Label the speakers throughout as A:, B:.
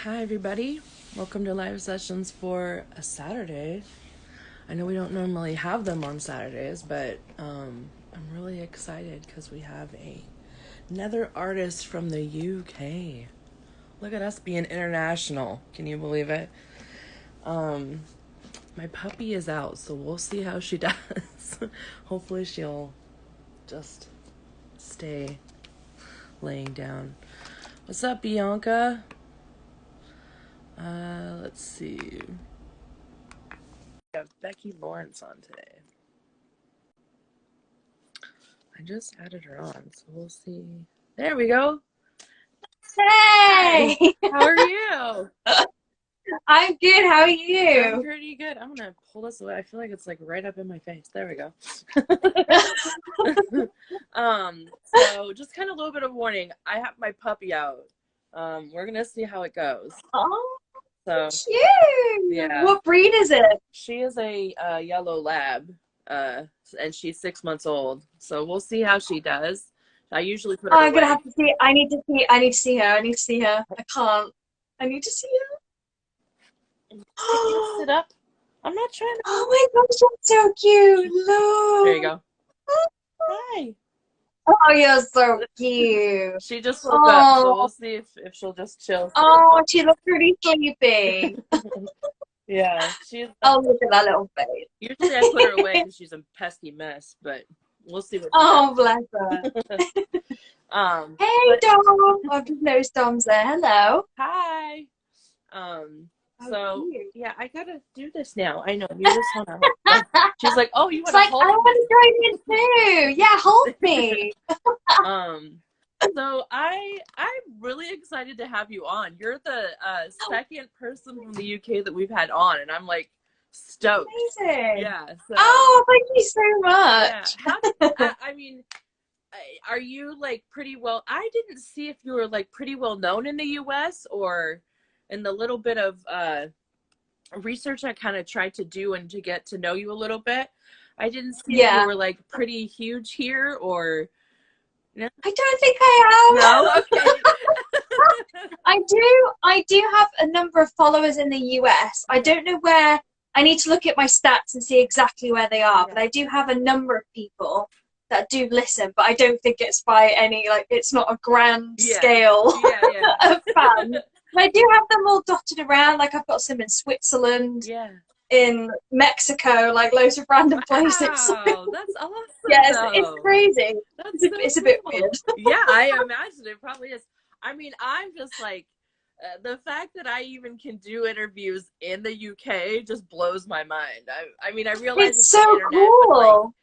A: Hi, everybody. Welcome to live sessions for a Saturday. I know we don't normally have them on Saturdays, but I'm really excited because we have another artist from the UK. Look at us being international. Can you believe it? My puppy is out, so we'll see how she does. Hopefully she'll just stay laying down. What's up, Bianca? Let's see. We have Becky Lawrence on today. I just added her on, so we'll see. There we go. Hi.
B: Hey,
A: How are you?
B: I'm good. How are
A: I'm
B: you?
A: pretty good. I'm gonna pull this away. I feel like it's like right up in my face. There we go. So just kind of a little bit of warning. I have my puppy out. We're gonna see how it goes.
B: Oh,
A: So
B: cute.
A: yeah,
B: What breed is it?
A: she is a yellow lab, and she's 6 months old. So we'll see how she does. I usually put
B: Oh,
A: her
B: I'm gonna
A: away.
B: have to see. I need to see. I need to see her. I need to see her. I can't. I need to see her.
A: Can you sit up? I'm not trying to.
B: Oh my gosh, that's so cute.
A: There you
B: Look.
A: go. Hi.
B: Oh, you're so cute.
A: She just woke up, so we'll
B: Oh,
A: see if she'll just chill for a
B: oh,
A: little
B: she looks really sleepy.
A: bit. Yeah, she's.
B: Oh, look at that little face.
A: Usually I put her away because she's a pesky mess, but we'll see what she
B: Oh, bless her.
A: does.
B: Hey,
A: But
B: Dom. I've just noticed Dom's there. Hello.
A: hi. Um,
B: How
A: so
B: cute.
A: yeah, I gotta do this now. I know you just wanna. She's like, oh, you
B: It's
A: wanna
B: like, I
A: hold me?
B: want to join in too. Yeah, hold me.
A: Um, so I'm really excited to have you on. You're the second person from the UK that we've had on, and I'm like stoked.
B: Amazing.
A: Yeah. So
B: Oh, thank you so
A: yeah.
B: much.
A: How did I mean? Are you like pretty well? I didn't see if you were like pretty well known in the US, or in the little bit of research I kind of tried to do and to get to know you a little bit. I didn't see if you
B: Yeah,
A: were like pretty huge here or no.
B: I don't think I
A: No?
B: am.
A: Okay.
B: I do have a number of followers in the US. I
A: Okay.
B: don't know where. I need to look at my stats and see exactly where they are,
A: Yeah.
B: but I do have a number of people that do listen, but I don't think it's by any, like, it's not a grand
A: Yeah.
B: scale
A: Yeah. Yeah.
B: of fans. But I do have them all dotted around. Like, I've got some in Switzerland,
A: Yeah.
B: in Mexico, like loads of random places.
A: Wow. That's awesome
B: Yeah, it's
A: though.
B: crazy.
A: That's so
B: It's a bit
A: cool.
B: weird.
A: Yeah, I imagine it probably is. I mean, I'm just like, the fact that I even can do interviews in the UK just blows my mind. I mean, I realize
B: It's
A: it's the
B: so
A: internet, but like
B: cool.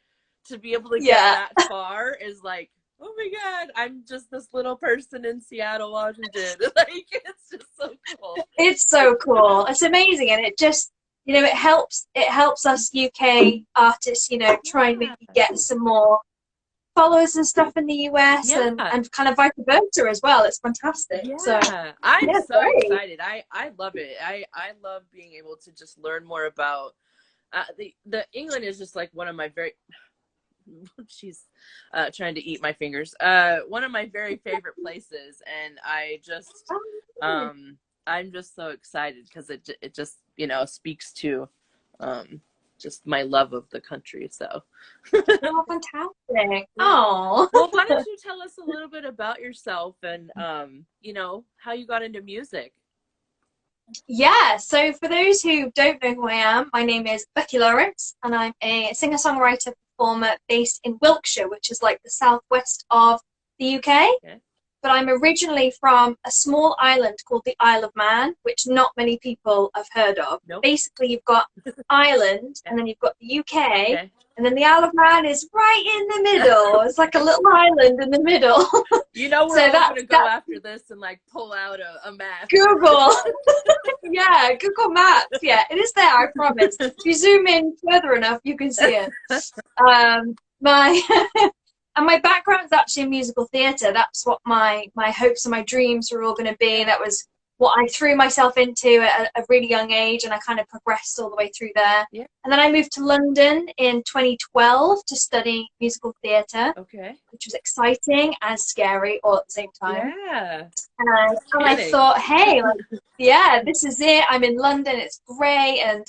A: to be able to get
B: Yeah,
A: that far is like, oh my God, I'm just this little person in Seattle, Washington. Like, it's just so cool.
B: it's so cool. It's amazing, and it just, it helps us UK artists, try and
A: Yeah.
B: maybe get some more followers and stuff in the US, and
A: Yeah.
B: and kind of vice versa as well. It's fantastic. So
A: Yeah, I'm
B: yeah,
A: so
B: great.
A: excited. I love it. I love being able to just learn more about the England is just like one of my very she's trying to eat my fingers. One of my very favorite places, and I just
B: Oh,
A: I'm just so excited because it just speaks to um just my love of the country. So
B: oh, fantastic.
A: yeah.
B: Oh.
A: Well, why don't you tell us a little bit about yourself and how you got into music?
B: Yeah, so for those who don't know who I am, my name is Becky Lawrence, and I'm a singer-songwriter performer based in Wiltshire, which is like the southwest of the UK.
A: Okay.
B: But I'm originally from a small island called the Isle of Man, which not many people have heard of.
A: Nope.
B: Basically, you've got Ireland,
A: Yeah.
B: and then you've got the UK,
A: Okay.
B: and then the Isle of Man is right in the middle. It's like a little island in the middle.
A: We're
B: So
A: all
B: that's
A: gonna go
B: that's
A: after this and like pull out a map.
B: Google. Yeah, Google Maps. Yeah, it is there, I promise. If you zoom in further enough, you can see it. My and my background is actually in musical theatre. That's what my hopes and my dreams were all going to be.
A: Yeah.
B: That was what I threw myself into at a really young age, and I kind of progressed all the way through there.
A: Yeah.
B: And then I moved to London in 2012 to study musical theatre,
A: Okay.
B: which was exciting and scary all at the same time.
A: Yeah.
B: And I thought, hey, like, yeah, this is it. I'm in London. It's great. And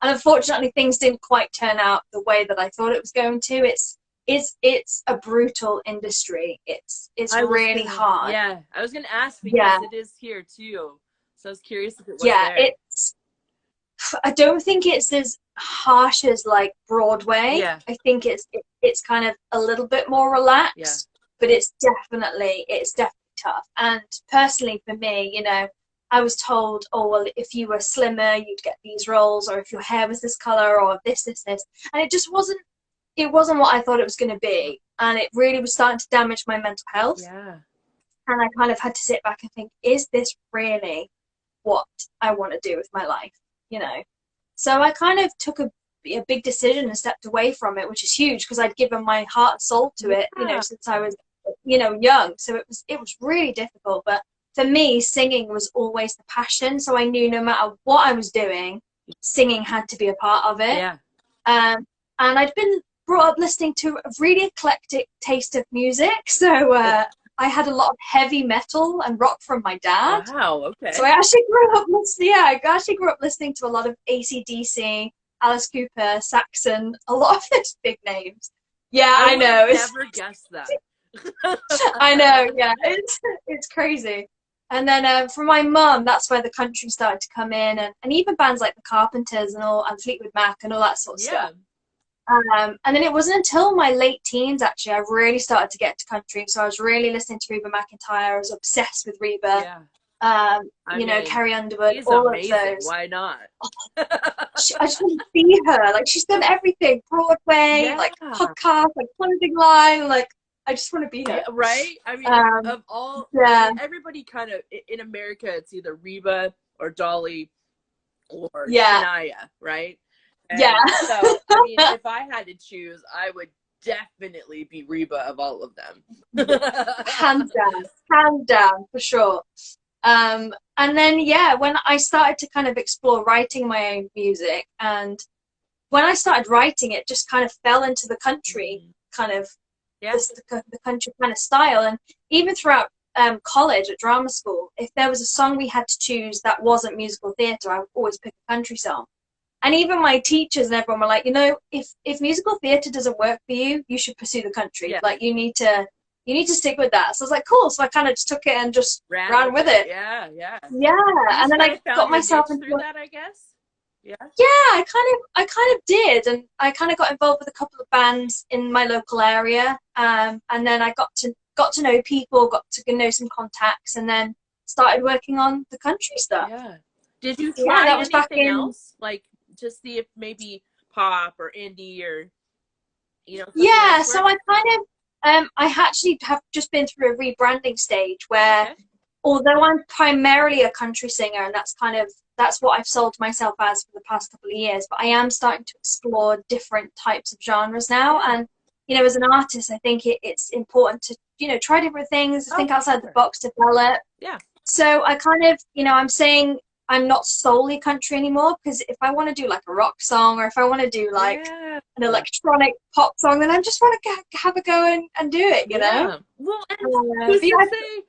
B: unfortunately, things didn't quite turn out the way that I thought it was going to. It's a brutal industry. It's really hard.
A: Yeah, I was gonna ask because it is here too. So I was curious if it was there.
B: I don't think it's as harsh as like Broadway.
A: Yeah.
B: I think it's kind of a little bit more relaxed, but it's definitely tough. And personally for me, you know, I was told, oh well, if you were slimmer, you'd get these roles, or if your hair was this color, or this, and it just wasn't. It wasn't what I thought it was going to be, and it really was starting to damage my mental health.
A: Yeah.
B: And I kind of had to sit back and think, is this really what I want to do with my life? You know? So I kind of took a big decision and stepped away from it, which is huge because I'd given my heart and soul to it, you know, since I was, you know, young. So it was really difficult. But for me, singing was always the passion. So I knew no matter what I was doing, singing had to be a part of it.
A: Yeah.
B: And I'd been brought up listening to a really eclectic taste of music. So I had a lot of heavy metal and rock from my dad.
A: Wow, okay.
B: So I actually grew up listening to a lot of AC/DC, Alice Cooper, Saxon, a lot of those big names. Yeah, I know.
A: I never guessed that.
B: I know, yeah. It's crazy. And then for my mum, that's where the country started to come in, and even bands like the Carpenters and Fleetwood Mac and all that sort of stuff. And then it wasn't until my late teens, actually, I really started to get to country. So I was really listening to Reba McEntire. I was obsessed with Reba.
A: Yeah.
B: You know, Carrie Underwood,
A: she's
B: all
A: amazing.
B: of those.
A: Why not?
B: I just want to see her. Like, she's done everything. Broadway, like podcast, like Clothing Line. Like, I just want to be her.
A: Yeah, right? I mean, of all, I mean, everybody kind of, in America, it's either Reba or Dolly or Shania, right? And so, I mean, if I had to choose, I would definitely be Reba of all of them.
B: Hands down, for sure. And then, when I started to kind of explore writing my own music, and when I started writing, it just kind of fell into the country kind of, the country kind of style. And even throughout college at drama school, if there was a song we had to choose that wasn't musical theatre, I would always pick a country song. And even my teachers and everyone were like, you know, if musical theatre doesn't work for you, you should pursue the country. Yeah. Like, you need to stick with that. So I was like, cool. So I kind of just took it and just ran with it.
A: Yeah.
B: And then I got myself into
A: that, I guess. Yeah.
B: Yeah, I kind of did, and I kind of got involved with a couple of bands in my local area. And then I got to know people, got to know some contacts, and then started working on the country stuff.
A: Yeah. Did you try
B: that was
A: anything else? Like, to see if maybe pop or indie or, you know?
B: Yeah, so I kind of, I actually have just been through a rebranding stage where, although I'm primarily a country singer, and that's what I've sold myself as for the past couple of years, but I am starting to explore different types of genres now. And, you know, as an artist, I think it's important to, you know, try different things, think outside the box, develop.
A: Yeah.
B: So I kind of, you know, I'm saying I'm not solely country anymore, because if I want to do like a rock song, or if I want to do like an electronic pop song, then I just want to have a go and do it, you know?
A: Well, and who's to say...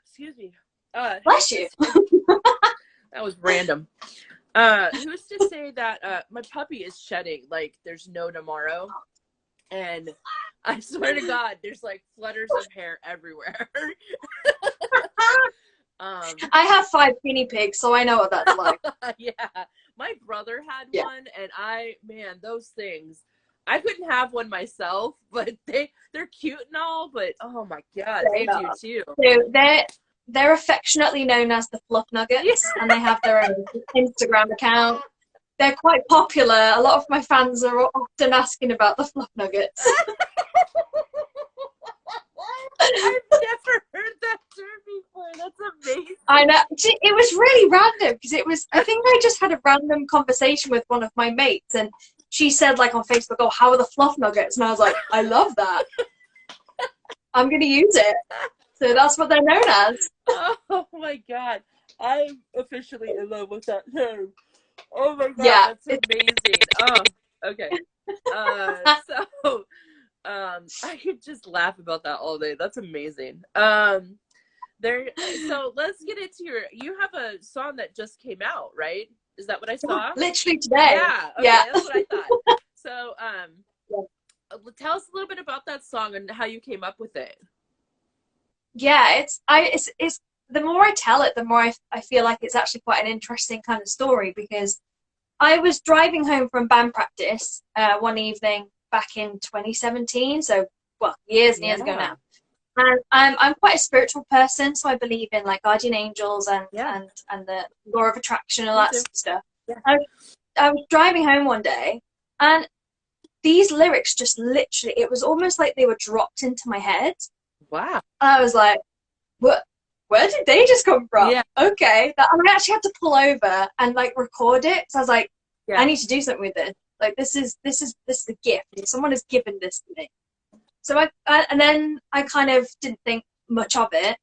A: excuse me.
B: Bless you.
A: That was random. Who's to say that my puppy is shedding like there's no tomorrow? And I swear to God, there's like flutters of hair everywhere.
B: I have 5 guinea pigs, so I know what that's like.
A: Yeah. My brother had one, and those things, I couldn't have one myself, but they're cute and all, but oh my God, they do too.
B: So they're affectionately known as the Fluff Nuggets, and they have their own Instagram account. They're quite popular. A lot of my fans are often asking about the Fluff Nuggets.
A: I've never heard that term before. That's amazing.
B: I know. It was really random, because I think I just had a random conversation with one of my mates, and she said, like, on Facebook, oh, how are the Fluff Nuggets? And I was like, I love that. I'm going to use it. So that's what they're known as.
A: Oh my god. I'm officially in love with that term. Oh my god,
B: Yeah.
A: that's amazing. Oh, okay. So I could just laugh about that all day. That's amazing. There so let's get into you have a song that just came out, right? Is that what I
B: Yeah,
A: saw?
B: literally today.
A: Yeah, okay,
B: Yeah.
A: that's what I thought. So
B: Yeah.
A: tell us a little bit about that song and how you came up with it.
B: Yeah, it's the more I tell it, the more I feel like it's actually quite an interesting kind of story because I was driving home from band practice one evening back in 2017, so well, years and years ago
A: Yeah.
B: now. And I'm quite a spiritual person, so I believe in like guardian angels
A: Yeah.
B: and the law of attraction and all
A: Me
B: that
A: too.
B: sort of stuff.
A: Yeah.
B: I was driving home one day, and these lyrics just literally, it was almost like they were dropped into my head.
A: Wow.
B: I was like, what? Where did they just come from?
A: Yeah.
B: Okay. And I actually had to pull over and like record it. So I was like, I
A: Yeah.
B: need to do something with this. Like this is a gift. Someone has given this to me. So and then I kind of didn't think much of it.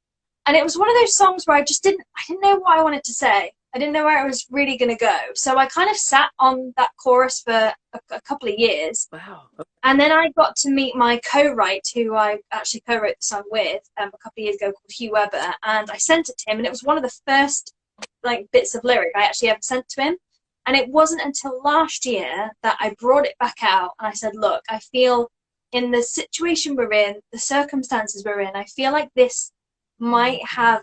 B: And it was one of those songs where I didn't know what I wanted to say. I didn't know where it was really going to go. So I kind of sat on that chorus for a couple of years.
A: Wow.
B: And then I got to meet my co-write, who I actually co-wrote the song with a couple of years ago, called Hugh Weber. And I sent it to him, and it was one of the first like bits of lyric I actually ever sent to him. And it wasn't until last year that I brought it back out and I said, look, I feel in the situation we're in, the circumstances we're in, I feel like this might have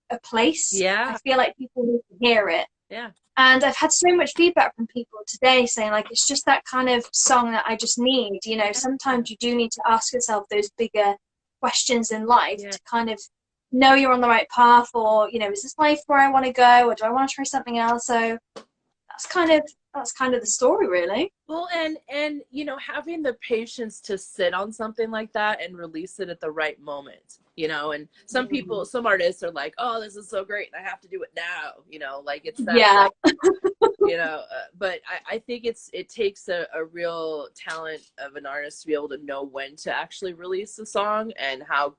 B: a place.
A: Yeah.
B: I feel like people need to hear it.
A: Yeah.
B: And I've had so much feedback from people today saying, like, it's just that kind of song that I just need. You know, sometimes you do need to ask yourself those bigger questions in life to kind of know you're on the right path, or, you know, is this life where I want to go, or do I want to try something else? So that's kind of the story, really.
A: Well, and you know, having the patience to sit on something like that and release it at the right moment, you know. And some people, some artists are like, oh, this is so great and I have to do it now, you know, like it's that you know, but I think it takes a real talent of an artist to be able to know when to actually release a song and how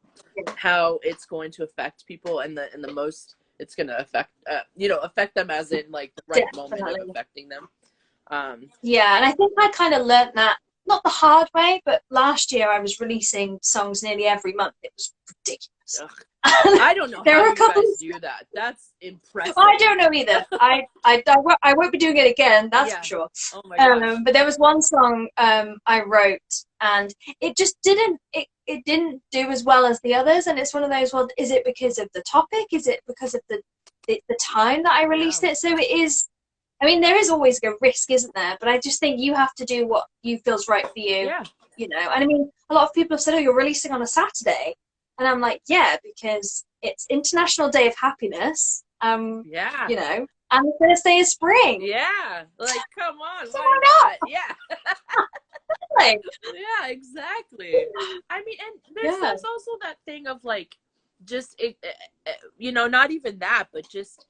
A: it's going to affect people and the most it's going to affect you know, affect them as in like the right moment of affecting them.
B: Yeah, and I think I kind of learned that not the hard way, but last year I was releasing songs nearly every month. It was ridiculous.
A: I don't know how you guys do that. That's impressive.
B: I don't know either. I won't be doing it again, that's for sure.
A: Oh my gosh.
B: But there was one song I wrote, and it just didn't do as well as the others. And it's one of those, well, is it because of the topic? Is it because of the time that I released it? So it is. I mean, there is always a risk, isn't there? But I just think you have to do what you feels right for you.
A: Yeah.
B: You know, and I mean, a lot of people have said, "Oh, you're releasing on a Saturday," and I'm like, "Yeah, because it's International Day of Happiness."
A: Yeah.
B: You know, and the first day of spring.
A: Yeah. Like, come on.
B: So
A: why
B: not?
A: Yeah.
B: Like,
A: yeah, exactly. I mean, and there's also that thing of like, just you know, not even that, but just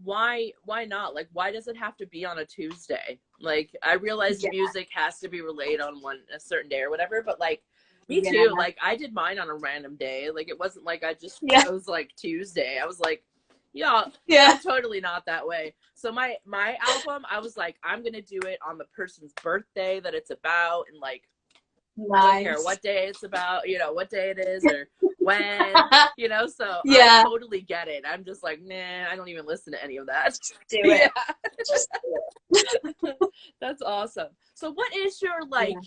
A: why not? Like, why does it have to be on a Tuesday? Like, I realize music has to be relayed on a certain day or whatever, but like me too. Like, I did mine on a random day. Like, it wasn't like I just chose like Tuesday. I was like, I'm totally not that way. So my album, I was like, I'm gonna do it on the person's birthday that it's about, and like, I don't care what day it's about, you know, what day it is or when, you know. So I totally get it. I'm just like, nah, I don't even listen to any of that.
B: Just do it.
A: Just do it. That's awesome. So what is your like?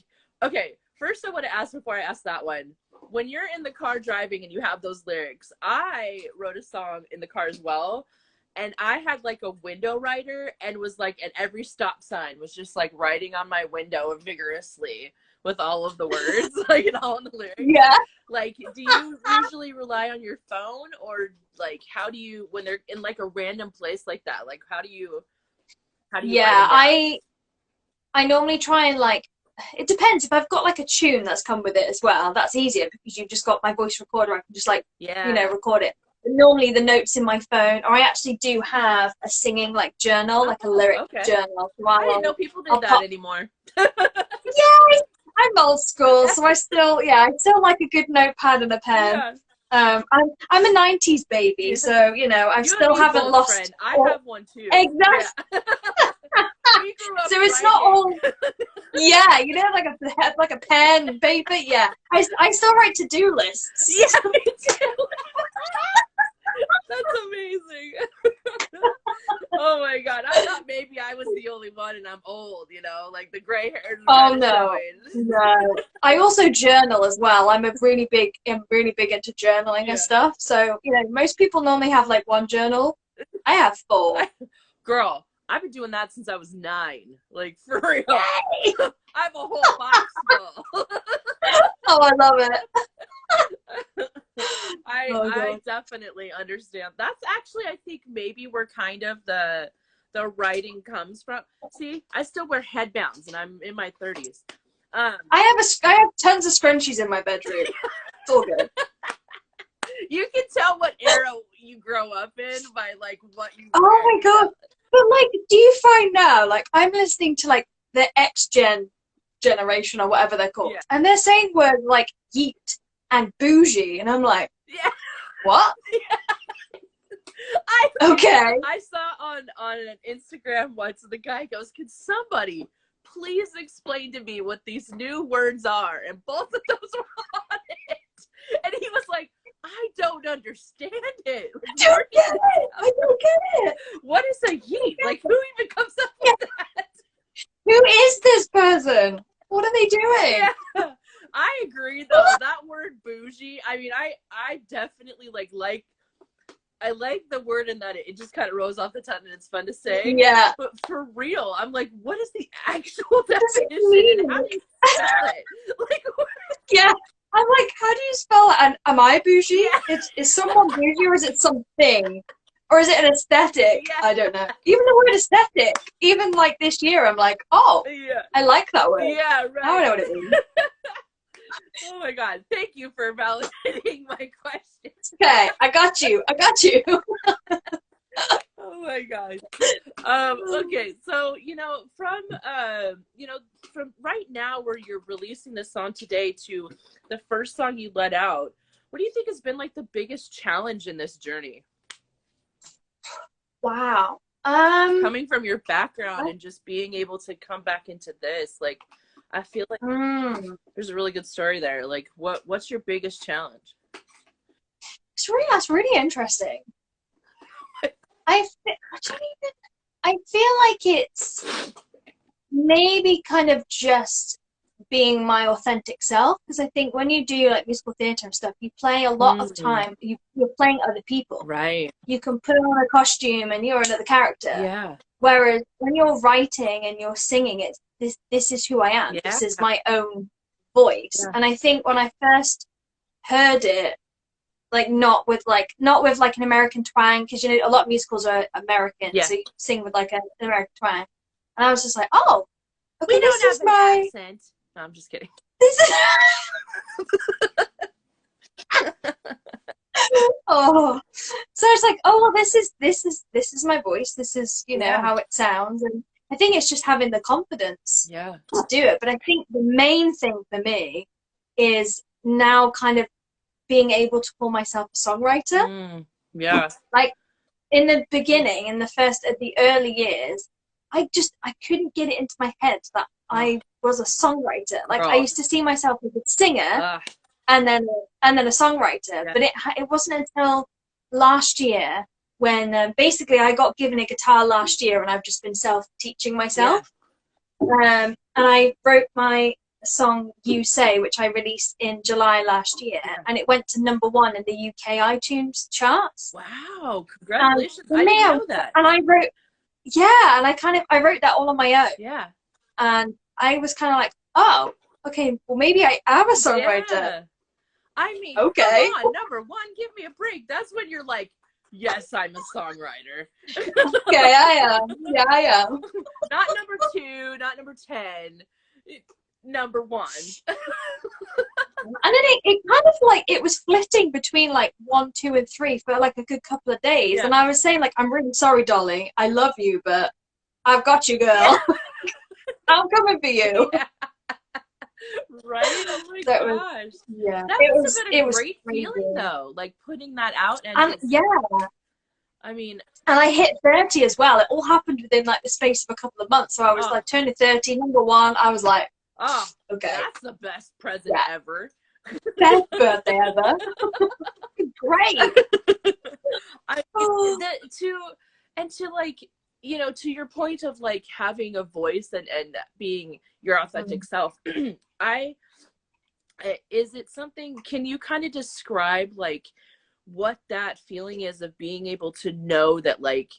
A: Okay, first I want to ask before I ask that one. When you're in the car driving and you have those lyrics, I wrote a song in the car as well. And I had like a window writer and was like at every stop sign was just like writing on my window vigorously with all of the words, like, and all in the lyrics.
B: Yeah.
A: Like, do you usually rely on your phone, or like, how do you, when they're in like a random place like that, like, how do you
B: Yeah, I normally try and like, it depends. If I've got like a tune that's come with it as well, that's easier because you've just got my voice recorder. I can just like, you know, record it. But normally the notes in my phone, or I actually do have a singing like journal, like a lyric journal. So
A: I didn't know people did that anymore.
B: Yeah, I'm old school, so I still like a good notepad and a pen. I'm a 90s baby, so you know I
A: You and
B: still
A: me
B: haven't
A: both,
B: lost.
A: friend. I have one too.
B: Exactly.
A: Yeah. We grew up
B: So it's not
A: writing.
B: all. Yeah, you know, like a pen and paper. Yeah, I still write to-do lists.
A: Yeah, me too. That's amazing. Oh my god. I thought maybe I was the only one and I'm old, you know, like the gray hairs were
B: Oh
A: kind of
B: no,
A: showing.
B: no. I also journal as well. I'm really big into journaling and
A: Yeah.
B: stuff. So, you know, most people normally have like one journal. I have four.
A: Girl, I've been doing that since I was 9. Like, for real.
B: Yay!
A: I have a whole box full.
B: Oh, I love it. Oh
A: I
B: god.
A: definitely understand. That's actually, I think, maybe where kind of the writing comes from. See, I still wear headbands and I'm in my 30s.
B: I have tons of scrunchies in my bedroom. It's all good.
A: You can tell what era you grow up in by like what you
B: Oh
A: wear.
B: my god. But like, do you find now, like I'm listening to like the generation or whatever they're called,
A: Yeah.
B: and they're saying words like yeet and bougie, and I'm like,
A: Yeah.
B: what?
A: Yeah.
B: Okay.
A: I saw on an Instagram once, the guy goes, "Can somebody please explain to me what these new words are?" And both of those were on it. And he was like, "I don't understand it.
B: I don't get it. I don't get it.
A: What is a yeet? Like, who even comes up
B: Yeah.
A: with that?"
B: Who is this person? What are they doing?
A: Yeah. I agree though. That word bougie, I mean, I definitely I like the word in that it just kind of rolls off the tongue and it's fun to say.
B: Yeah.
A: But for real, I'm like, what is the actual definition
B: mean?
A: and how do you spell it? Like,
B: Yeah. I'm like, how do you spell it? And am I bougie?
A: Yeah.
B: Is someone bougie or is it something? Or is it an aesthetic?
A: Yeah.
B: I don't know. Even the word aesthetic, even like this year, I'm like, oh,
A: Yeah.
B: I like that word.
A: Yeah, right.
B: Now I know what it means.
A: Oh my god. Thank you for validating my question.
B: Okay, I got you. I got you.
A: Oh my god. Okay, so from right now where you're releasing this song today to the first song you let out, what do you think has been like the biggest challenge in this journey?
B: Wow.
A: Coming from your background and just being able to come back into this, like I feel like there's a really good story there. Like what's your biggest challenge?
B: That's really interesting. I feel like it's maybe kind of just being my authentic self, because I think when you do like musical theatre and stuff, you play a lot of time. You're playing other people.
A: Right.
B: You can put on a costume and you're another character.
A: Yeah.
B: Whereas when you're writing and you're singing, it's this is who I am.
A: Yeah.
B: This is my own voice. Yeah. And I think when I first heard it, like not with like an American twang, because you know a lot of musicals are American, so you sing with like an American twang. And I was just like, oh, okay,
A: we
B: this
A: don't
B: is
A: have
B: my
A: an accent. No, I'm just kidding.
B: This is oh, so it's like, oh well, this is my voice. This is how it sounds, and I think it's just having the confidence to do it. But I think the main thing for me is now kind of being able to call myself a songwriter. Like in the beginning, at the early years, I couldn't get it into my head that I was a songwriter. Like I used to see myself as a singer and then a songwriter. But it wasn't until last year when basically I got given a guitar last year and I've just been self-teaching myself. And I wrote my song You Say, which I released in July last year, and it went to #1 in the UK iTunes charts.
A: Wow, congratulations. I didn't know that.
B: And I wrote I wrote that all on my own.
A: Yeah.
B: And I was kind of like, oh, okay, well maybe I am a songwriter.
A: Yeah. I mean,
B: okay.
A: Come on, #1, give me a break. That's when you're like, yes, I'm a songwriter.
B: Okay, I am. Yeah, I am.
A: Not #2, not #10. #1.
B: And then it kind of like it was flitting between like 1, 2, and 3 for like a good couple of days. And I was saying like, I'm really sorry, darling. I love you, but I've got you, girl. I'm coming for you.
A: Right? Oh my
B: So it was,
A: gosh.
B: yeah,
A: That must have been a
B: it was
A: great feeling
B: crazy.
A: though, like putting that out and
B: And
A: just,
B: yeah,
A: I mean,
B: and I hit 30 as well. It all happened within like the space of a couple of months. So I was
A: oh,
B: like turning 30, number one. I was like,
A: oh,
B: okay,
A: that's the best present
B: yeah,
A: ever.
B: best birthday ever. Great.
A: I mean,
B: Oh.
A: that to and to like, to your point of like having a voice and being your authentic self. I Is it something, can you kind of describe like what that feeling is of being able to know that like,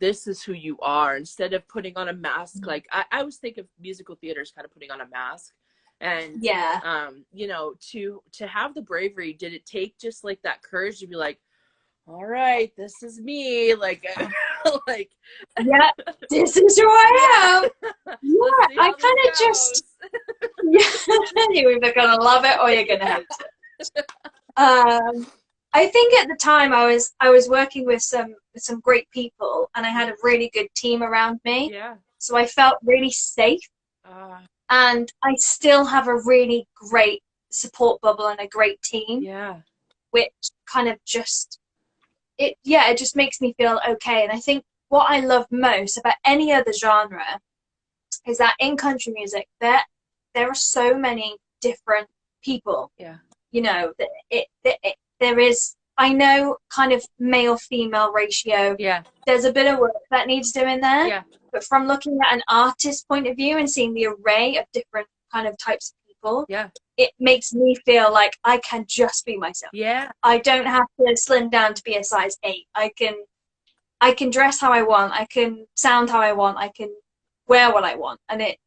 A: this is who you are instead of putting on a mask? Like I always think of musical theater as kind of putting on a mask. And
B: Yeah.
A: to have the bravery, did it take just like that courage to be like, all right, this is me, like like
B: Yeah, this is who I
A: yeah,
B: am.
A: let's
B: Yeah,
A: see
B: I
A: how this
B: kind of just,
A: goes.
B: yeah, you're either gonna love it or you're gonna hate it. I think at the time I was working with some great people, and I had a really good team around me,
A: Yeah.
B: so I felt really safe.
A: uh
B: And I still have a really great support bubble and a great team,
A: yeah.
B: which kind of just it just makes me feel okay. And I think what I love most about any other genre is that in country music there are so many different people.
A: Yeah.
B: You know, there is, I know, kind of male female ratio.
A: Yeah.
B: There's a bit of work that needs doing there,
A: Yeah.
B: but from looking at an artist's point of view and seeing the array of different kind of types of people,
A: Yeah.
B: it makes me feel like I can just be myself.
A: Yeah.
B: I don't have to slim down to be a size 8. I can dress how I want. I can sound how I want. I can wear what I want, and it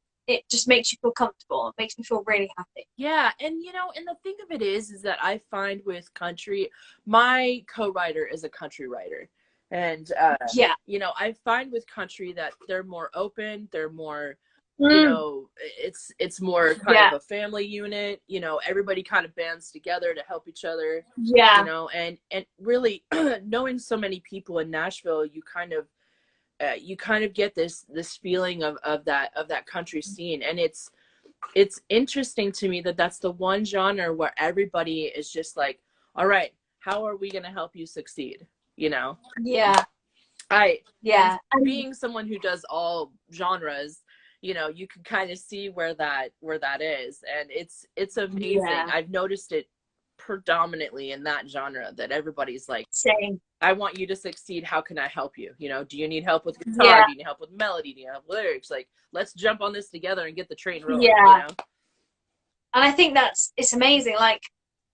B: just makes you feel comfortable. It makes me feel really happy.
A: Yeah, and and the thing of it is that I find with country, my co-writer is a country writer. And
B: Yeah.
A: I find with country that they're more open, they're more,
B: Mm,
A: it's more kind of
B: yeah.
A: a family unit, everybody kind of bands together to help each other,
B: Yeah.
A: and really knowing so many people in Nashville, you kind of get this feeling of that country scene. And it's interesting to me that that's the one genre where everybody is just like, all right, how are we going to help you succeed? you know
B: Yeah.
A: I and
B: Yeah. And
A: being someone who does all genres, you can kind of see where that is, and it's amazing.
B: yeah.
A: I've noticed it predominantly in that genre, that everybody's like,
B: Same.
A: I want you to succeed. How can I help you? Do you need help with guitar?
B: Yeah.
A: Do you need help with melody? Do you need help with lyrics? Like, let's jump on this together and get the train rolling.
B: Yeah. And I think it's amazing. Like,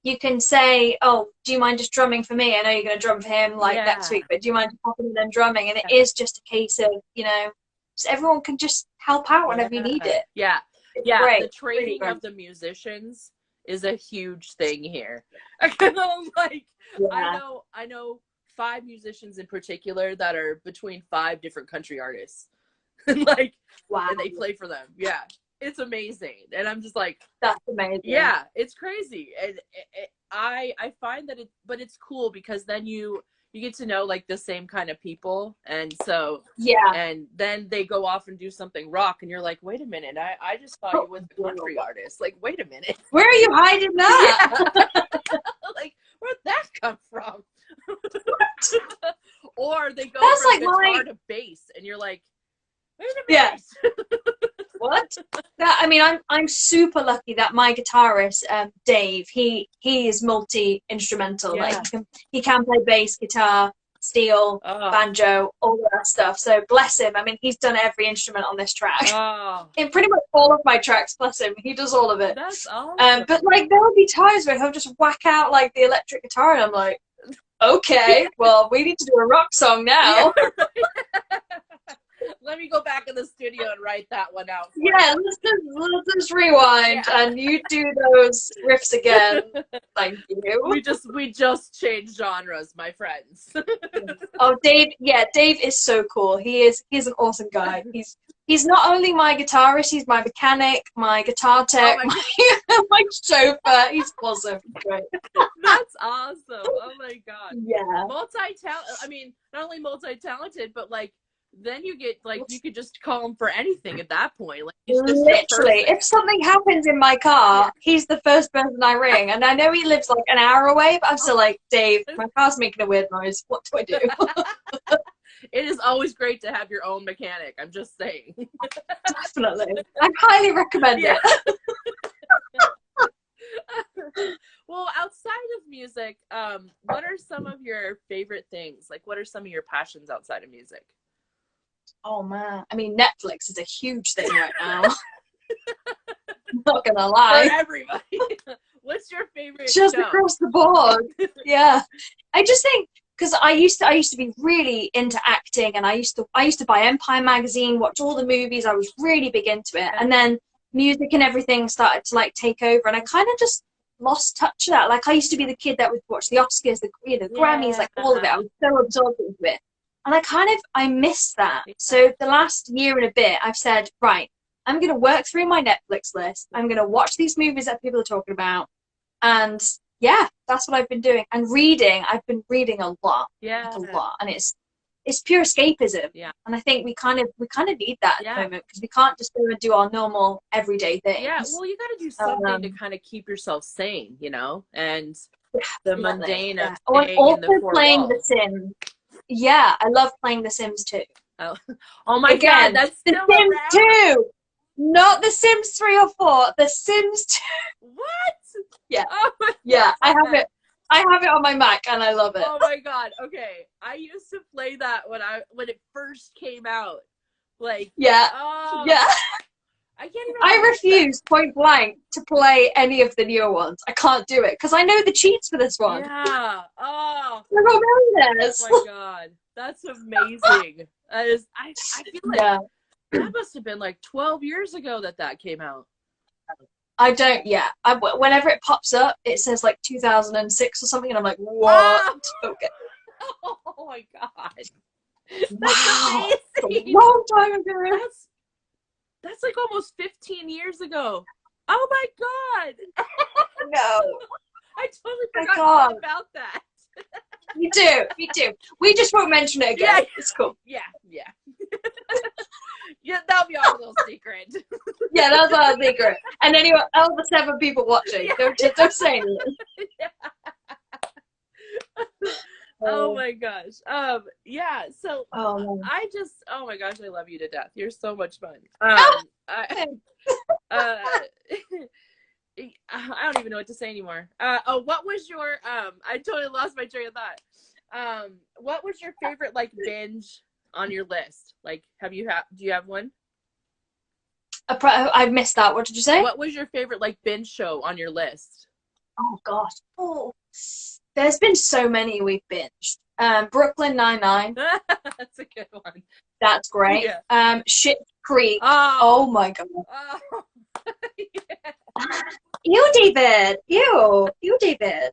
B: you can say, "Oh, do you mind just drumming for me? I know you're going to drum for him like next
A: Yeah.
B: week, but do you mind just popping in and drumming?" And it is just a case of, just everyone can just help out whenever you need
A: Yeah.
B: it.
A: Yeah.
B: It's
A: Yeah.
B: great.
A: The
B: Really
A: training
B: great.
A: of the musicians is a huge thing here. Like, I
B: Yeah.
A: know, I know 5 musicians in particular that are between 5 different country artists. Like,
B: Wow.
A: and they play for them. Yeah. It's amazing. And I'm just like,
B: That's amazing.
A: yeah, it's crazy. And I find that but it's cool because then you get to know like the same kind of people. And so,
B: Yeah.
A: and then they go off and do something rock, and you're like, wait a minute, I just thought you was a country artist. Like, wait a minute.
B: Where are you hiding that?
A: Yeah. Like, where'd that come from? Or they go
B: That's
A: from
B: like
A: guitar to bass, and you're like, wait a
B: yeah.
A: minute.
B: What? I mean, I'm super lucky that my guitarist, Dave, he is multi instrumental.
A: Yeah.
B: Like, he can play bass, guitar, steel,
A: Oh.
B: banjo, all of that stuff. So bless him. I mean, he's done every instrument on this track.
A: Oh.
B: In pretty much all of my tracks, bless him, he does all of it.
A: That's awesome.
B: But like, there will be times where he'll just whack out like the electric guitar, and I'm like, okay, well, we need to do a rock song now.
A: Yeah, right. Let me go back in the studio and write that one out.
B: Yeah, let's just rewind,
A: Yeah.
B: and you do those riffs again. Thank you.
A: We just changed genres, my friends.
B: Oh, Dave! Yeah, Dave is so cool. He's an awesome guy. He's not only my guitarist, he's my mechanic, my guitar tech, my chauffeur. He's awesome. Great.
A: That's awesome. Oh my god.
B: Yeah.
A: I mean, not only multi-talented, but like then you get like you could just call him for anything at that point. Like he's just your
B: Literally,
A: person.
B: if something happens in my car, he's the first person I ring. And I know he lives like an hour away, but I'm still like, Dave, my car's making a weird noise. What do I do?
A: It is always great to have your own mechanic. I'm just saying.
B: Definitely. I highly recommend it.
A: Well, outside of music, what are some of your favorite things? Like, what are some of your passions outside of music?
B: Oh man, I mean, Netflix is a huge thing right now. I'm not gonna lie.
A: For everybody. What's your favorite
B: Just
A: show?
B: across the board. Yeah. I just think because I used to be really into acting, and I used to buy Empire magazine, watch all the movies. I was really big into it, and then music and everything started to like take over, and I kind of just lost touch of that. Like I used to be the kid that would watch the Oscars, the Grammys, like all of it. I was so absorbed into it, and I miss that. So the last year and a bit, I've said, right, I'm gonna work through my Netflix list. I'm gonna watch these movies that people are talking about, and yeah, that's what I've been doing. And reading, I've been reading a lot, like a lot, and it's pure escapism.
A: Yeah.
B: And I think we kind of need that at the moment, because we can't just go and do our normal everyday things.
A: Yeah, well, you got to do something to kind of keep yourself sane, you know, and the mundane of staying in the four
B: playing
A: walls.
B: The Sims. Yeah, I love playing The Sims 2.
A: Oh my God, that's
B: The
A: still
B: Sims
A: around?
B: 2, not The Sims 3 or 4. The Sims 2.
A: What?
B: Yeah,
A: oh
B: yeah, I have it. I have it on my Mac, and I love it.
A: Oh my God. Okay. I used to play that when it first came out. Like,
B: yeah. Yeah.
A: I can't even
B: I refuse point blank to play any of the newer ones. I can't do it because I know the cheats for this one.
A: Yeah. Oh.
B: They're all millionaires.
A: Oh my God. That's amazing. I feel like that must have been like 12 years ago that came out.
B: I don't, whenever it pops up, it says like 2006 or something, and I'm like, what?
A: Oh,
B: okay.
A: Oh my God.
B: Wow.
A: That's amazing.
B: A long time ago.
A: That's like almost 15 years ago. Oh my God.
B: No.
A: I totally forgot about that.
B: You do. We just won't mention it again. Yeah. It's cool.
A: Yeah. Yeah, that'll be our little secret.
B: Yeah, that's our secret. And anyone, all the 7 people watching, don't say anything.
A: Yeah. Oh my gosh. Yeah, so oh my gosh, I love you to death. You're so much fun. I don't even know what to say anymore. What was your I totally lost my train of thought. What was your favorite like binge on your list? Like do you have one?
B: I missed that. What did you say?
A: What was your favorite like binge show on your list?
B: Oh gosh. Oh. There's been so many we've binged. Brooklyn Nine-Nine.
A: That's a good one.
B: That's great.
A: Yeah.
B: Schitt's Creek.
A: Oh
B: my God.
A: Oh. Yeah.
B: You, David. You, David.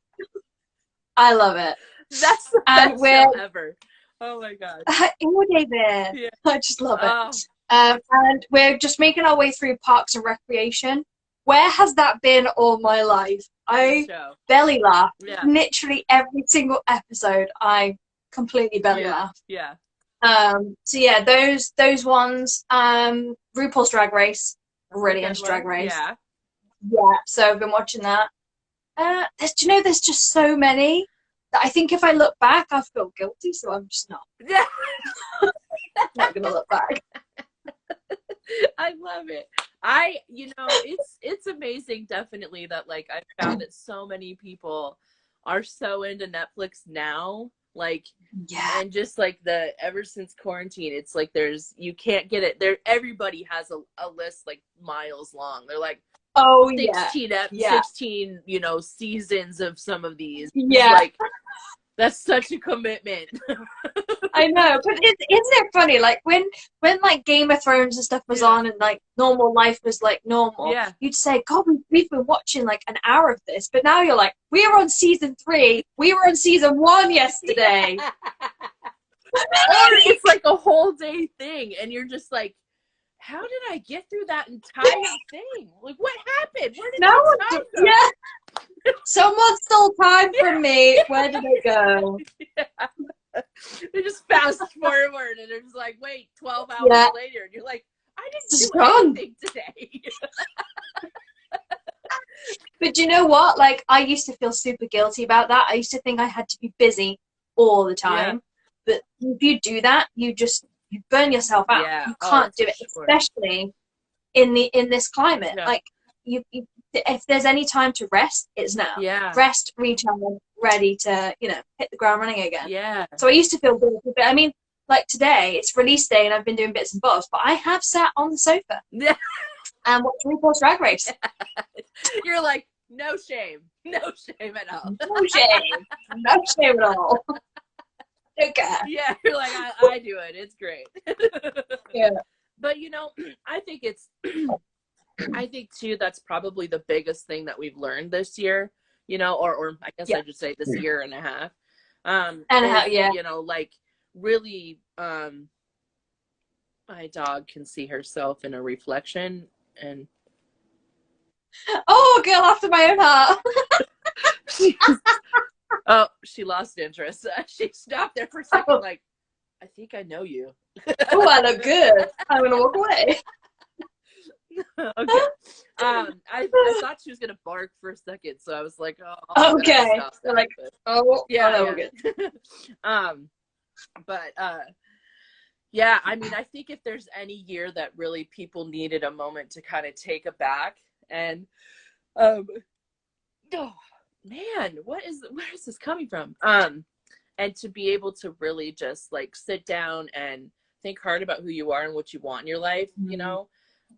B: I love it.
A: That's the best show ever. Oh my God.
B: You, David.
A: Yeah.
B: I just love it. And we're just making our way through Parks and Recreation. Where has that been all my life? I belly laugh. Yeah. Literally every single episode, I completely belly laugh.
A: Yeah.
B: So yeah, those ones. RuPaul's Drag Race. Really into Drag Race.
A: Yeah.
B: Yeah. So I've been watching that. There's just so many that I think if I look back, I feel guilty. So I'm just not.
A: Yeah.
B: I'm not gonna look back.
A: I love it. It's amazing, definitely, that like I found that so many people are so into Netflix now, like and just like ever since quarantine, it's like you can't get it there. Everybody has a list like miles long. They're like 16 seasons of some of these. Like that's such a commitment.
B: I know, but isn't it funny? Like when like Game of Thrones and stuff was on, and like normal life was like normal. You'd say, "God, we've been watching like an hour of this," but now you're like, "We are on season 3. We were on season 1 yesterday."
A: Or it's like a whole day thing, and you're just like, "How did I get through that entire thing? Like, what happened? Where did that time go?"
B: Yeah. Someone stole time from me. Where did it go?
A: They just fast forward, and it's like, wait, 12 hours
B: Yeah.
A: later, and you're like, I didn't
B: It's
A: do
B: gone.
A: anything today.
B: But you know what? Like, I used to feel super guilty about that. I used to think I had to be busy all the time. But if you do that, you burn yourself out.
A: Yeah.
B: You can't do it,
A: sure.
B: especially in this climate.
A: Yeah.
B: Like, if there's any time to rest, it's now.
A: Yeah.
B: Rest, recharge, ready to, hit the ground running again.
A: Yeah.
B: So I used to feel guilty. But I mean, like today, it's release day and I've been doing bits and bobs, but I have sat on the sofa
A: Yeah.
B: and watched RuPaul's Drag Race.
A: You're like, no shame. No shame at all.
B: No shame. No shame at all. Don't care.
A: Yeah, you're like, I do it. It's great.
B: Yeah.
A: But I think I think too that's probably the biggest thing that we've learned this year, or I guess I should say this year and a half. Like really my dog can see herself in a reflection and
B: Oh, girl after my own heart.
A: oh, she lost interest. She stopped there for a second, like, I think I know you.
B: Oh, I look good. I'm gonna walk away.
A: Okay. I thought she was gonna bark for a second, so I was like, oh.
B: Okay. They're like, oh,
A: yeah,
B: no,
A: yeah.
B: we're good.
A: But yeah, I mean, I think if there's any year that really people needed a moment to kind of take it back and oh man, where is this coming from? And to be able to really just like sit down and think hard about who you are and what you want in your life,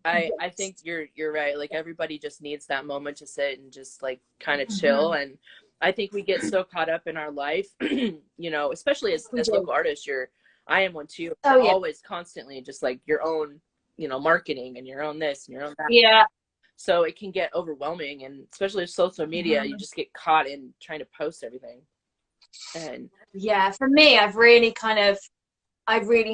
A: I think you're right. Like everybody just needs that moment to sit and just like kind of chill. And I think we get so caught up in our life, especially as local artists. I am one too. Always constantly just like your own, marketing and your own this and your own that.
B: Yeah.
A: So it can get overwhelming, and especially with social media, you just get caught in trying to post everything. And
B: yeah, for me, I really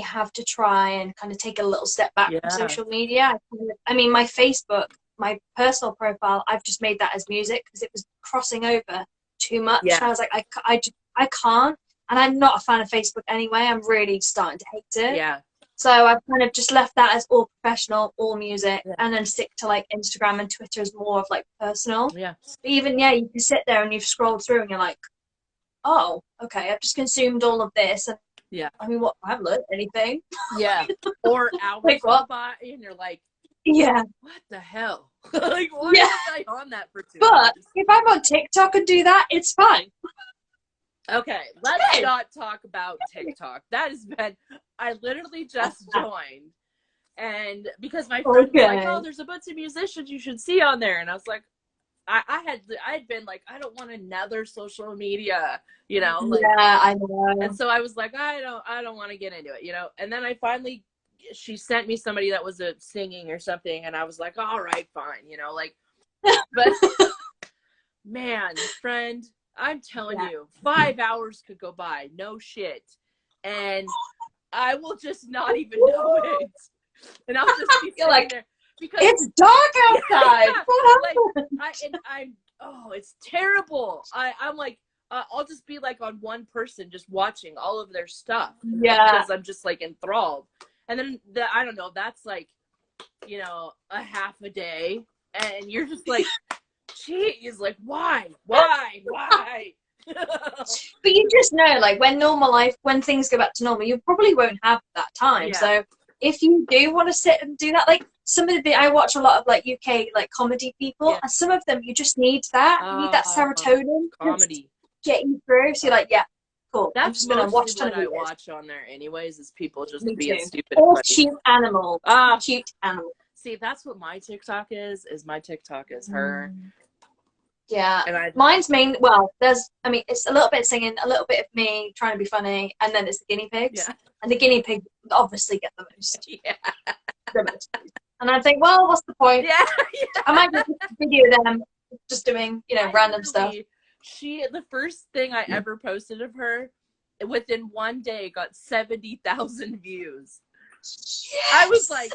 B: have to try and kind of take a little step back from social media. I mean, my Facebook, my personal profile, I've just made that as music because it was crossing over too much.
A: Yeah.
B: And I was like, I can't. And I'm not a fan of Facebook anyway. I'm really starting to hate it.
A: Yeah.
B: So I've kind of just left that as all professional, all music, and then stick to like Instagram and Twitter as more of like personal.
A: Yeah.
B: But even, you can sit there and you've scrolled through and you're like, oh, okay, I've just consumed all of this. And I mean, what? I haven't learned anything.
A: Yeah. Or hours go by and you're like,
B: yeah,
A: what the hell? Like, why was I on that for 2
B: But
A: hours?
B: if I'm on TikTok and do that, it's fine.
A: Okay, let's not talk about TikTok. That has been, I literally just joined. And because my friend was like, oh, there's a bunch of musicians you should see on there. And I was like, I had been like, I don't want another social media, Like,
B: yeah, I know.
A: And so I was like, I don't want to get into it, And then I finally, she sent me somebody that was singing or something. And I was like, all right, fine, like, but man, friend, I'm telling you, 5 hours could go by, no shit, and I will just not even know it, and I'll just be sitting like, there because
B: it's dark outside.
A: It's terrible. I'm like, I'll just be like on one person, just watching all of their stuff, because I'm just like enthralled, and then I don't know, that's like, a half a day, and you're just like. Jeez, like why? But
B: you just know, like when things go back to normal, you probably won't have that time. Yeah. So if you do want to sit and do that, like I watch a lot of like UK like comedy people, and some of them you just need that. You need that serotonin
A: comedy
B: get you through. So you're like, yeah, cool.
A: That's
B: I'm just gonna watch
A: what I watch on there, anyways. Is people just being stupid.
B: Or cute animals. Cute animals.
A: See, that's what my TikTok is. My TikTok is her.
B: Yeah, and mine's main. Well, it's a little bit of singing, a little bit of me trying to be funny, and then it's the guinea pigs. Yeah. And the guinea pigs obviously get the most.
A: Yeah.
B: The most. And I think, well, what's the point?
A: Yeah.
B: I might just video them just doing, random stuff.
A: The first thing I ever posted of her, within one day, got 70,000 views. Yes! I was like,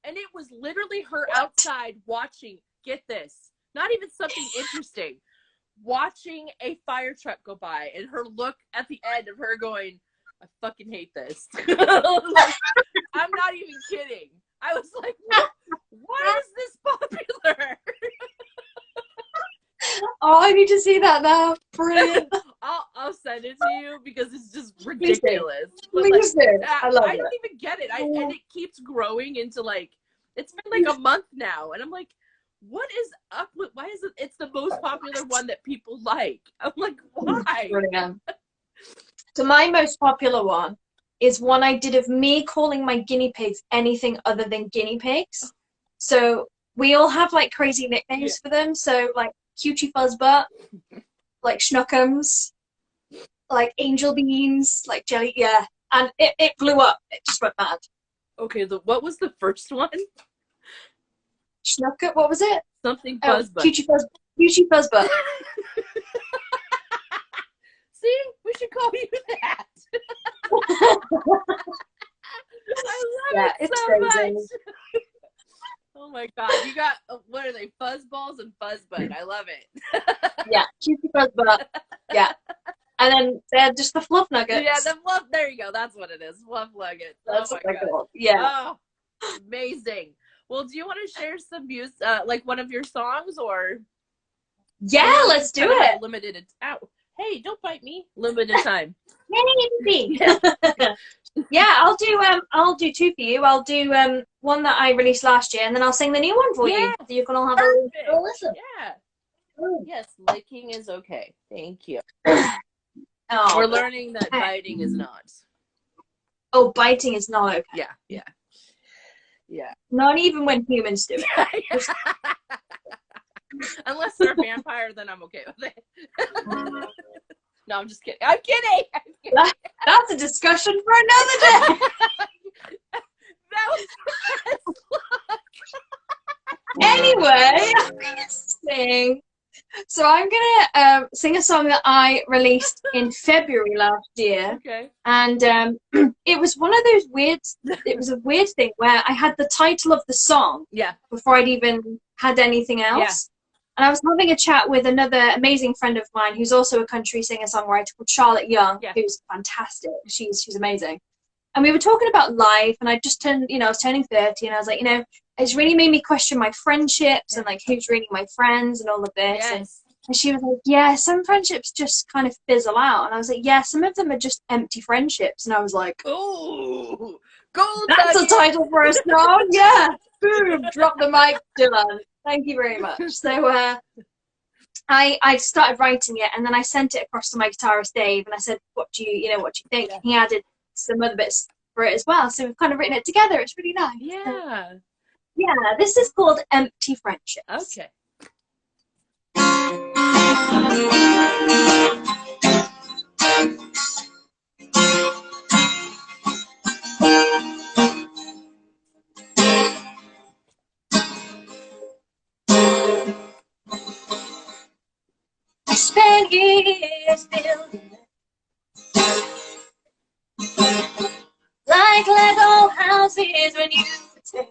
A: and it was literally her outside watching. Get this. Not even something interesting. Watching a fire truck go by and her look at the end of her going, I fucking hate this. Like, I'm not even kidding. I was like, why is this popular?
B: Oh, I need to see that now. Brilliant.
A: I'll send it to you because it's just ridiculous.
B: Please do. I love
A: I
B: it.
A: don't even get it. And it keeps growing into like, it's been like a month now, and I'm like, what is up with? Why is it? It's the most popular one that people like. I'm like, why?
B: Brilliant. So my most popular one is one I did of me calling my guinea pigs anything other than guinea pigs. So we all have like crazy nicknames for them. So like Cutie Fuzzbutt, like Schnookums, like Angel Beans, like Jelly. Yeah. And it blew up. It just went mad.
A: Okay, what was the first one?
B: Schnooker, what was it?
A: Something Fuzzbutt.
B: Cutie Fuzzbutt.
A: See, we should call you that. I love it so
B: crazy.
A: much. Oh my god, you got, what are they, Fuzzballs and Fuzzbutt. I love it.
B: Yeah, Cutie Fuzzbutt. Yeah. And then they're just the fluff nuggets.
A: Yeah, the fluff, there you go, that's what it is, fluff nuggets.
B: That's
A: oh my god.
B: Cool. Yeah.
A: Oh, amazing. Well, do you want to share some music, like one of your songs, or?
B: Yeah, let's do it.
A: Limited, ow. Hey, don't bite me. Limited time.
B: Maybe. Yeah, I'll do two for you. I'll do one that I released last year, and then I'll sing the new one for you. So you can all have a listen.
A: Yeah.
B: Ooh.
A: Yes, licking is okay. Thank you.
B: Oh,
A: we're learning that biting is not.
B: Oh, biting is not okay.
A: Yeah.
B: Not even when humans do it.
A: Unless they're a vampire, then I'm okay with it. No, I'm just kidding. I'm kidding.
B: That's a discussion for another day.
A: That was
B: Anyway, I'm gonna sing. So I'm gonna sing a song that I released in February last year.
A: Okay.
B: And it was one of those weird. It was a weird thing where I had the title of the song.
A: Yeah.
B: Before I'd even had anything else. Yeah. And I was having a chat with another amazing friend of mine who's also a country singer-songwriter called Charlotte Young, who's fantastic. She's amazing. And we were talking about life, and I just turned, I was turning 30, and I was like, it's really made me question my friendships and like who's really my friends and all of this.
A: Yes.
B: And she was like, yeah, some friendships just kind of fizzle out. And I was like, yeah, some of them are just empty friendships. And I was like,
A: oh, gold.
B: That's a title for a song. Yeah. Boom. Drop the mic, Dylan. Thank you very much. So I started writing it, and then I sent it across to my guitarist Dave, and I said, what do you think? Yeah. And he added some other bits for it as well. So we've kind of written it together. It's really nice.
A: Yeah.
B: Yeah, this is called Empty Friendships.
A: Okay.
B: I spent years building like Lego houses when you were 10.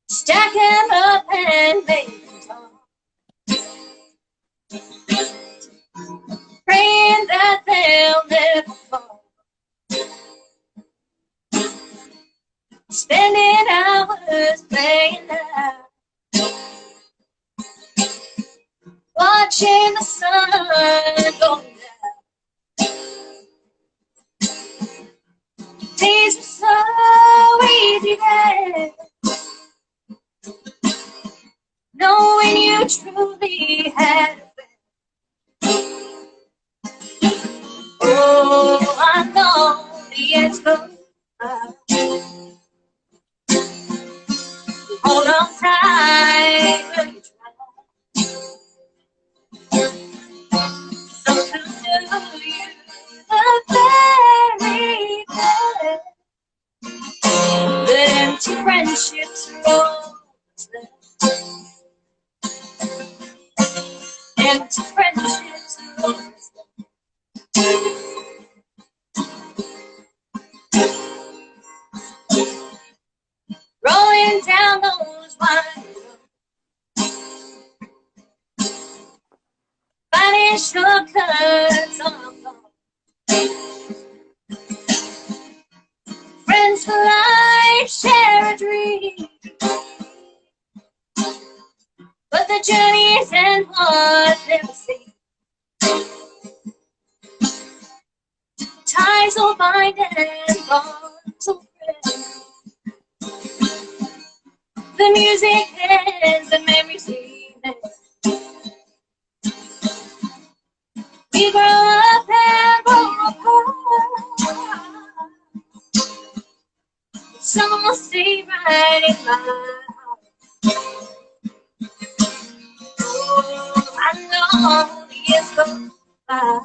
B: Stack them up and make them tall. Praying that they'll never fall. Spending hours playing out. Watching the sun go down. Days were so easy then, knowing you truly had a friend. Oh, I know the edge goes by. Hold on tight when you try. Something to you the very best. The empty friendships are always left. Empty friendships are always left. Rolling down those winding roads, finding shortcuts on journeys and hearts never seen. Ties will bind and bonds will break. The music ends and memories leave. We grow up and grow apart. Some will stay right in my heart. Oh, I know the years go by.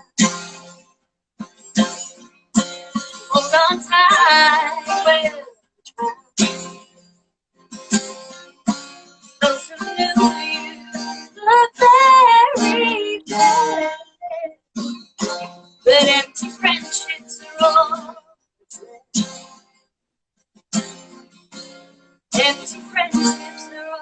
B: Hold on tight, we'll try. Those who knew you look very dead. But empty friendships are all empty friendships are all.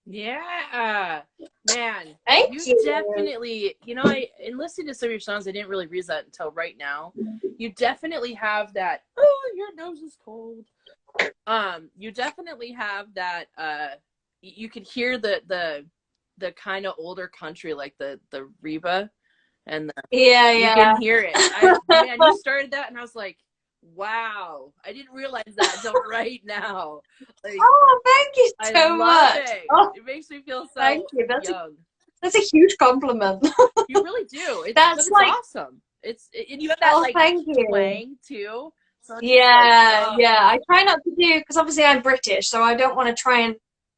A: Yeah, man.
B: Thank you.
A: Definitely, in listening to some of your songs, I didn't really realize that until right now. You definitely have that, oh, your nose is cold. You definitely have that, you could hear the kind of older country, like the Reba and
B: yeah.
A: You can hear it. Man, you started that and I was like, wow, I didn't realize that until right now. Like,
B: oh, thank you so much.
A: It makes me feel so
B: thank you.
A: young.
B: That's a huge compliment.
A: You really do.
B: That's like
A: awesome. And you have that
B: thank you.
A: twang too. So
B: yeah. I try not to do, because obviously I'm British, so I don't want to try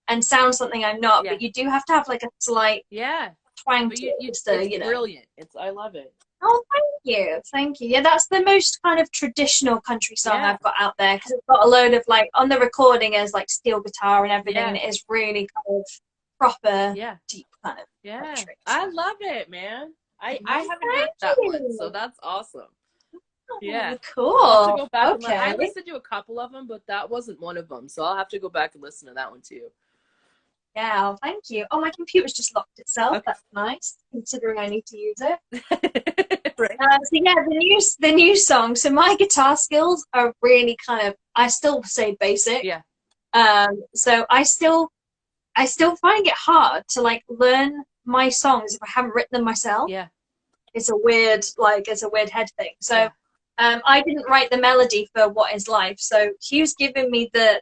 B: and sound something I'm not. Yeah. But you do have to have like a slight twang to it. It's
A: brilliant. I love it.
B: Oh, thank you. Yeah, that's the most kind of traditional country song I've got out there, because it's got a load of like on the recording is like steel guitar and everything, and it is really kind of proper, deep kind of country.
A: I love it, man. I haven't heard that one, so that's awesome. Yeah,
B: cool.
A: I'll have to go back and I listened to a couple of them, but that wasn't one of them, so I'll have to go back and listen to that one too.
B: Yeah, well, thank you. Oh, my computer's just locked itself. Okay. That's nice, considering I need to use it. Right. So yeah, the new song. So my guitar skills are really kind of, I still say basic.
A: Yeah.
B: So I still find it hard to like learn my songs if I haven't written them myself.
A: Yeah.
B: It's a weird head thing. So I didn't write the melody for What Is Life. So Hugh's given me the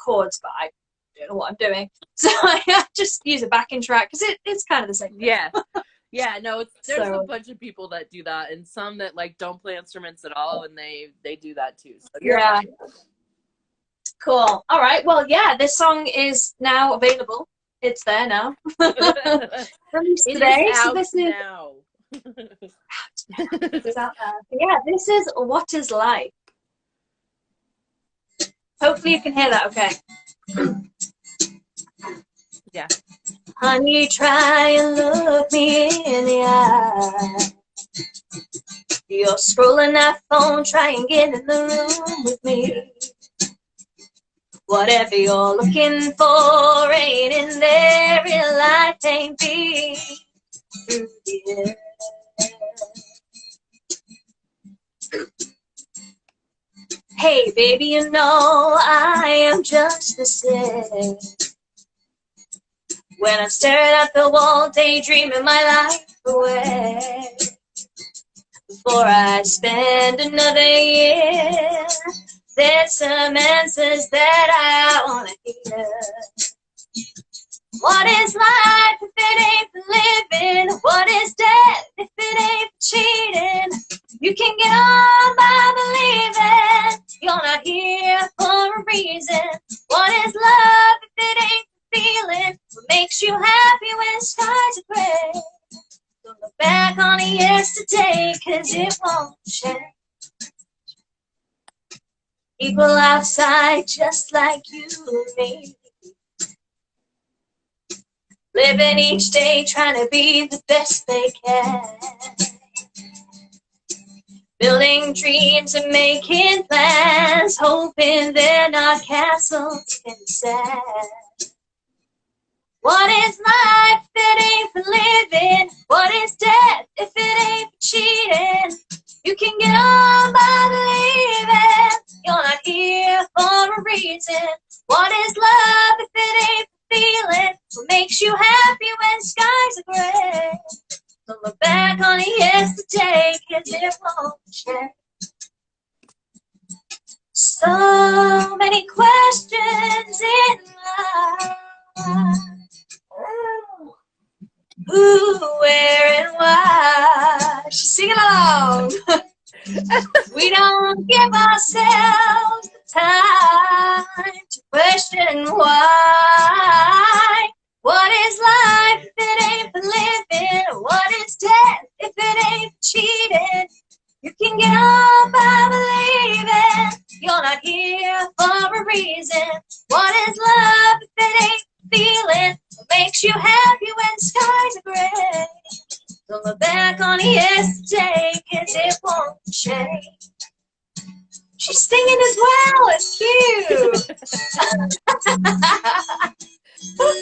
B: chords, but I don't know what I'm doing. So I just use a backing track because it's kind of the same thing.
A: Yeah. Yeah, no, there's a bunch of people that do that, and some that like don't play instruments at all, and they do that too. So you're right.
B: Cool. All right. Well, yeah, this song is now available. It's there now. Released today.
A: Is out
B: so this
A: now.
B: It's out there. So yeah, this is What Is Life. Hopefully you can hear that okay.
A: Yeah.
B: Honey, try and look me in the eye. You're scrolling that phone, try and get in the room with me. Whatever you're looking for ain't in there, real life ain't be through the air. Hey, baby, you know I am just the same. When I'm staring at the wall, daydreaming my life away. Before I spend another year, there's some answers that I want to hear. What is life if it ain't for living? What is death if it ain't for cheating? You can get on by believing you're not here for a reason. What is love if it ain't for feeling? What makes you happy when skies are gray? Don't look back on it yesterday, 'cause it won't change. People outside just like you and me, living each day trying to be the best they can, building dreams and making plans, hoping they're not castles in the sand. What is life if it ain't for living? What is death if it ain't for cheating? You can get on by believing you're not here for a reason. What is love if it ain't for feeling? What makes you happy when skies are gray? Don't look back on it yesterday, 'cause it won't change. So many questions in life. Who, where, and why? She's singing along. We don't give ourselves the time to question why. What is life if it ain't for living? What is death if it ain't for cheating? You can get on by believing you're not here for a reason. What is love if it ain't feeling? What makes you happy when skies are gray? Don't look back on yesterday, 'cause it won't change. She's singing as well. It's
A: cute.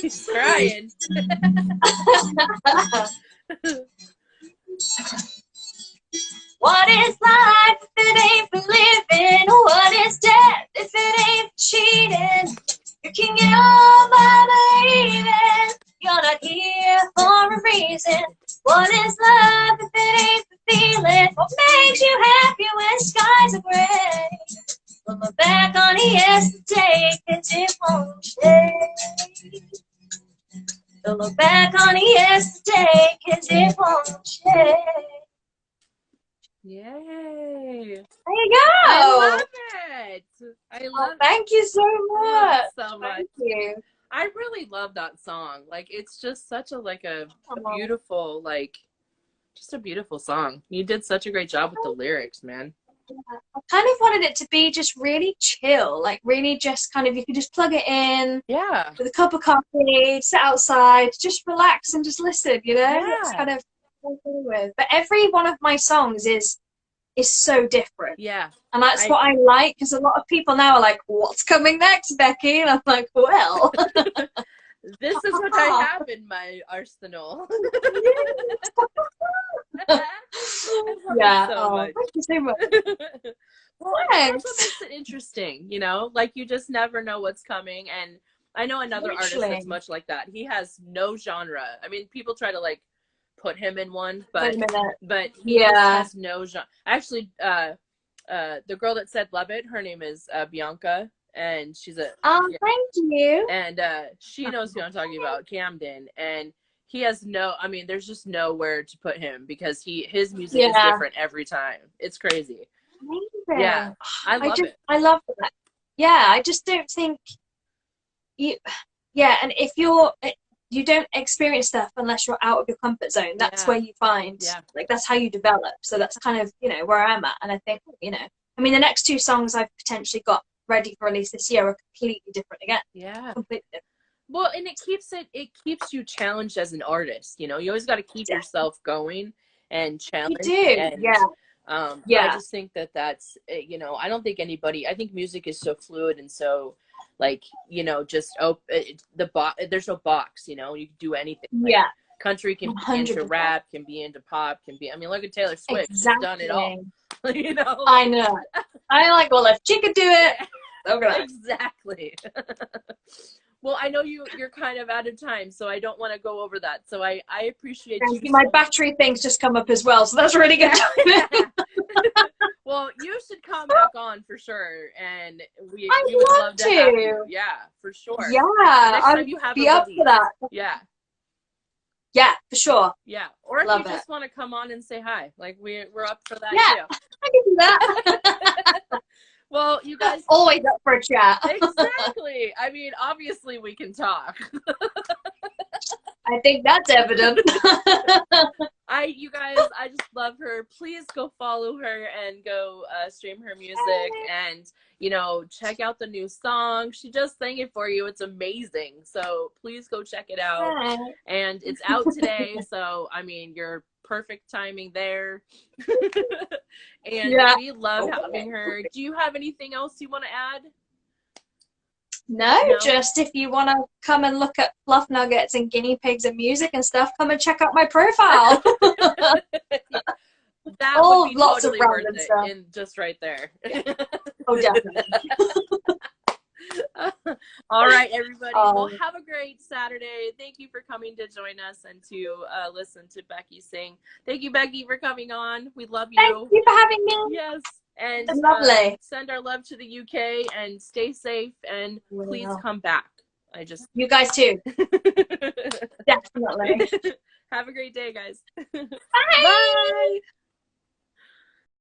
A: She's crying.
B: What is life if it ain't for living? What is death if it ain't for cheating? You can get on by believing you're not here for a reason. What is love if it ain't for feeling? What makes you happy when skies are gray? Look back on yesterday, 'cause it won't change. Don't look back on yesterday, 'cause it won't change.
A: Yay.
B: There you go.
A: I love it.
B: Thank you so much.
A: I love it so much.
B: Thank you.
A: I really love that song. Like, it's just such a beautiful, like, just a beautiful song. You did such a great job with the lyrics, man.
B: I kind of wanted it to be just really chill, like really just kind of, you could just plug it in,
A: yeah,
B: with a cup of coffee, sit outside, just relax and just listen, you know?
A: Yeah.
B: That's kind of what I'm going with. But every one of my songs is so different.
A: Yeah.
B: And that's what I like, because a lot of people now are like, what's coming next, Becky? And I'm like, well.
A: This is what I have in my arsenal.
B: Yeah.
A: So much.
B: Thank you so much.
A: Well, that's what makes it interesting, you know? Like, you just never know what's coming. And I know another artist that's much like that. He has no genre. I mean, people try to, like, put him in one, but he just has no genre. Actually, the girl that said "Love It," her name is Bianca, and she's a
B: thank you.
A: And she knows who I'm talking about, Camden, and he has no. I mean, there's just nowhere to put him because his music is different every time. It's crazy.
B: Amazing.
A: Yeah, I love it.
B: I love that. Yeah, I just don't think you. Yeah, and if you don't experience stuff unless you're out of your comfort zone. That's where you find, like, that's how you develop. So that's kind of, you know, where I'm at. And I think, you know, I mean, the next 2 songs I've potentially got ready for release this year are completely different again.
A: Yeah.
B: Completely different.
A: Well, and it keeps you challenged as an artist. You know, you always got to keep yourself going and challenged.
B: You do.
A: And, I just think that's, you know, I don't think I think music is so fluid and so, like, you know, just there's no box, you know, you can do anything. Like, country can 100%. Be into rap, can be into pop, can be, I mean, look at Taylor Swift. Exactly. She's done it all. You know?
B: I know. I like, well, if she could do it, okay.
A: Exactly. Well, I know you're kind of out of time, so I don't want to go over that. So I appreciate you.
B: My battery thing's just come up as well, so that's really good.
A: Well, you should come back on for sure, and we would love to have you. Yeah, for sure.
B: Yeah, I'd be up for that.
A: Yeah.
B: Yeah, for sure.
A: Yeah, or if you just want to come on and say hi, like we're up for that
B: too. I can do that.
A: Well, you guys
B: always up for a chat.
A: Exactly. I mean, obviously we can talk.
B: I think that's evident.
A: You guys, I just love her. Please go follow her and go stream her music and, you know, check out the new song. She just sang it for you. It's amazing. So please go check it out. And it's out today. So, I mean, you're perfect timing there. And we love having her. Do you have anything else you want to add?
B: No,
A: No?
B: just if you want to come and look at fluff nuggets and guinea pigs and music and stuff, come and check out my profile.
A: That would
B: Oh,
A: be
B: lots of
A: totally worth
B: random
A: it
B: stuff.
A: in just right there.
B: Oh, definitely.
A: All right, everybody. Well, have a great Saturday. Thank you for coming to join us and to listen to Becky sing. Thank you, Becky, for coming on. We love you.
B: Thank you for having me.
A: Yes. And
B: Lovely.
A: send our love to the UK and stay safe and please come back.
B: You guys too. Definitely.
A: Have a great day, guys.
B: Bye.
A: Bye.